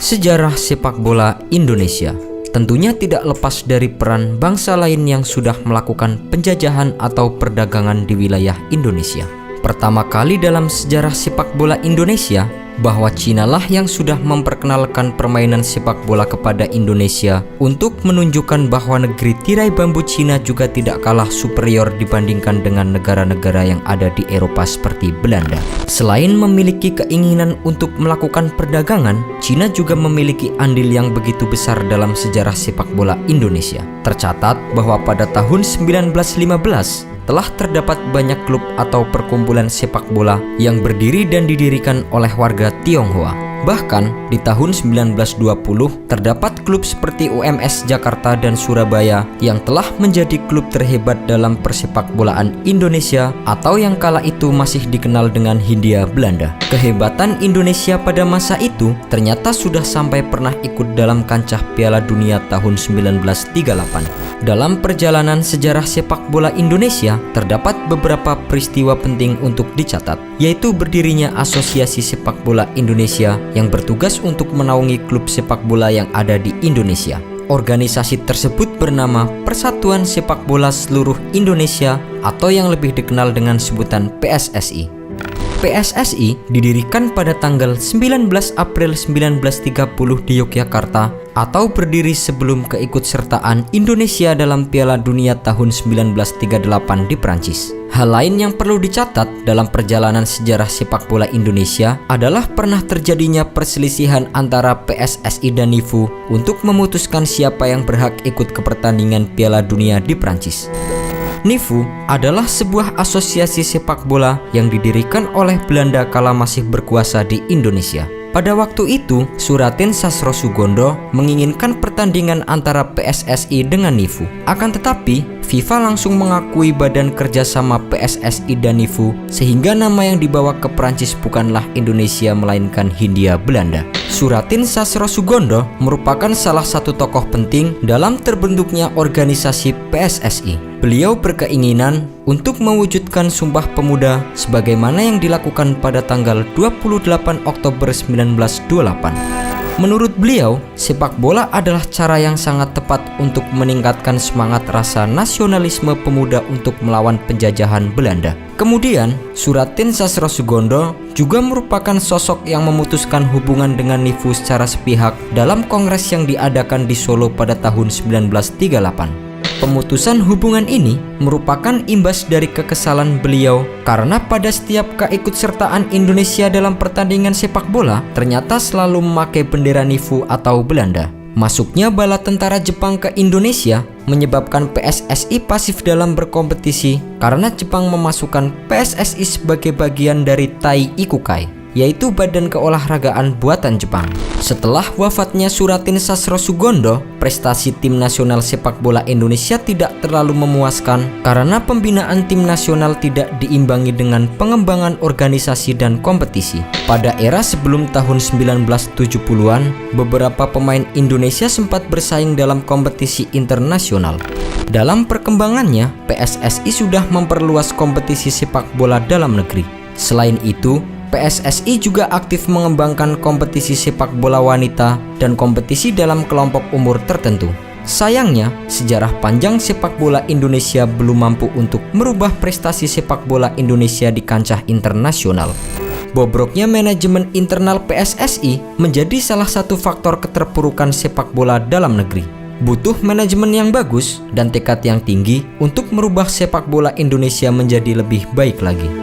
Sejarah sepak bola Indonesia tentunya tidak lepas dari peran bangsa lain yang sudah melakukan penjajahan atau perdagangan di wilayah Indonesia. Pertama kali dalam sejarah sepak bola Indonesia, bahwa Cina lah yang sudah memperkenalkan permainan sepak bola kepada Indonesia untuk menunjukkan bahwa negeri tirai bambu Cina juga tidak kalah superior dibandingkan dengan negara-negara yang ada di Eropa seperti Belanda. Selain memiliki keinginan untuk melakukan perdagangan, Cina juga memiliki andil yang begitu besar dalam sejarah sepak bola Indonesia. Tercatat bahwa pada tahun 1915 telah terdapat banyak klub atau perkumpulan sepak bola yang berdiri dan didirikan oleh warga Tionghoa. Bahkan di tahun 1920 terdapat klub seperti UMS Jakarta dan Surabaya yang telah menjadi klub terhebat dalam persepak bolaan Indonesia atau yang kala itu masih dikenal dengan Hindia Belanda. Kehebatan Indonesia pada masa itu ternyata sudah sampai pernah ikut dalam kancah Piala Dunia tahun 1938. Dalam perjalanan sejarah sepak bola Indonesia terdapat beberapa peristiwa penting untuk dicatat, yaitu berdirinya Asosiasi Sepak Bola Indonesia yang bertugas untuk menaungi klub sepak bola yang ada di Indonesia. Organisasi tersebut bernama Persatuan Sepak Bola Seluruh Indonesia atau yang lebih dikenal dengan sebutan PSSI. PSSI didirikan pada tanggal 19 April 1930 di Yogyakarta atau berdiri sebelum keikutsertaan Indonesia dalam Piala Dunia tahun 1938 di Prancis. Hal lain yang perlu dicatat dalam perjalanan sejarah sepak bola Indonesia adalah pernah terjadinya perselisihan antara PSSI dan NIFU untuk memutuskan siapa yang berhak ikut ke pertandingan Piala Dunia di Prancis. NIFU adalah sebuah asosiasi sepak bola yang didirikan oleh Belanda kala masih berkuasa di Indonesia. Pada waktu itu, Suratin Sastrosugondo menginginkan pertandingan antara PSSI dengan NIFU. Akan tetapi, FIFA langsung mengakui badan kerjasama PSSI dan NIFU sehingga nama yang dibawa ke Prancis bukanlah Indonesia melainkan Hindia Belanda. Suratin Sastrosugondo merupakan salah satu tokoh penting dalam terbentuknya organisasi PSSI. Beliau berkeinginan untuk mewujudkan Sumpah Pemuda sebagaimana yang dilakukan pada tanggal 28 Oktober 1928. Menurut beliau, sepak bola adalah cara yang sangat tepat untuk meningkatkan semangat rasa nasionalisme pemuda untuk melawan penjajahan Belanda. Kemudian, Suratin Sastrosugondo juga merupakan sosok yang memutuskan hubungan dengan NIFU secara sepihak dalam kongres yang diadakan di Solo pada tahun 1938. Pemutusan hubungan ini merupakan imbas dari kekesalan beliau karena pada setiap keikutsertaan Indonesia dalam pertandingan sepak bola ternyata selalu memakai bendera NIFU atau Belanda. Masuknya bala tentara Jepang ke Indonesia menyebabkan PSSI pasif dalam berkompetisi karena Jepang memasukkan PSSI sebagai bagian dari Tai Ikukai, yaitu badan keolahragaan buatan Jepang. Setelah wafatnya Suratin Sastrosugondo, prestasi tim nasional sepak bola Indonesia tidak terlalu memuaskan karena pembinaan tim nasional tidak diimbangi dengan pengembangan organisasi dan kompetisi. Pada era sebelum tahun 1970-an, beberapa pemain Indonesia sempat bersaing dalam kompetisi internasional. Dalam perkembangannya, PSSI sudah memperluas kompetisi sepak bola dalam negeri. Selain itu, PSSI juga aktif mengembangkan kompetisi sepak bola wanita dan kompetisi dalam kelompok umur tertentu. Sayangnya, sejarah panjang sepak bola Indonesia belum mampu untuk merubah prestasi sepak bola Indonesia di kancah internasional. Bobroknya manajemen internal PSSI menjadi salah satu faktor keterpurukan sepak bola dalam negeri. Butuh manajemen yang bagus dan tekad yang tinggi untuk merubah sepak bola Indonesia menjadi lebih baik lagi.